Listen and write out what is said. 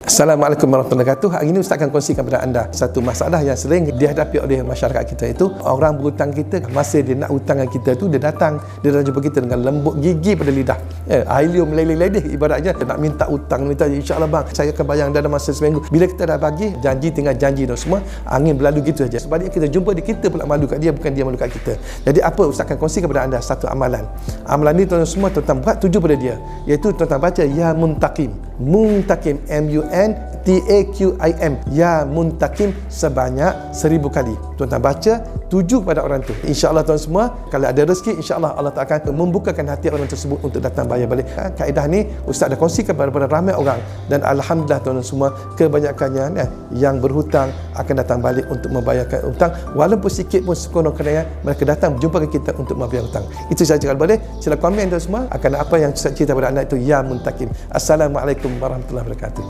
Assalamualaikum warahmatullahi wabarakatuh. Hari ini Ustaz akan kongsikan kepada anda satu masalah yang sering dihadapi oleh masyarakat kita, itu orang berhutang kita, masa dia nak hutangan kita tu, dia datang jumpa kita dengan lembut gigi pada lidah, Ailio meleleh-leleh, ibaratnya dia nak minta hutang, minta insya-Allah bang saya akan bayar dalam masa seminggu. Bila kita dah bagi janji, tinggal janji dan semua, angin berlalu gitu saja. Sebaliknya kita jumpa dia, kita pula malu kat dia, bukan dia malu kat kita. Jadi apa Ustaz akan kongsikan kepada anda satu amalan. Amalan ni tuan-tuan semua tuan-tuan buat tuju pada dia, iaitu tuan-tuan baca ya muntaqim. Muntaqim, M-U-N-T-A-Q-I-M, ya muntaqim sebanyak 1000 kali. Tuan-tuan baca, tuju kepada orang tu. InsyaAllah tuan semua, kalau ada rezeki, insyaAllah Allah Ta'ala akan membukakan hati orang tersebut untuk datang bayar balik. Kaedah ni Ustaz dah kongsikan kepada ramai orang, dan Alhamdulillah tuan-tuan semua, kebanyakannya yang berhutang akan datang balik untuk membayarkan hutang, walaupun sikit pun sekurang-kurangnya mereka datang berjumpa kita untuk membayar hutang. Itu sahaja. Kalau boleh sila komen tuan semua akan apa yang Ustaz cerita kepada anda itu ya muntaqim. Assalamualaikum warahmatullahi wabarakatuh.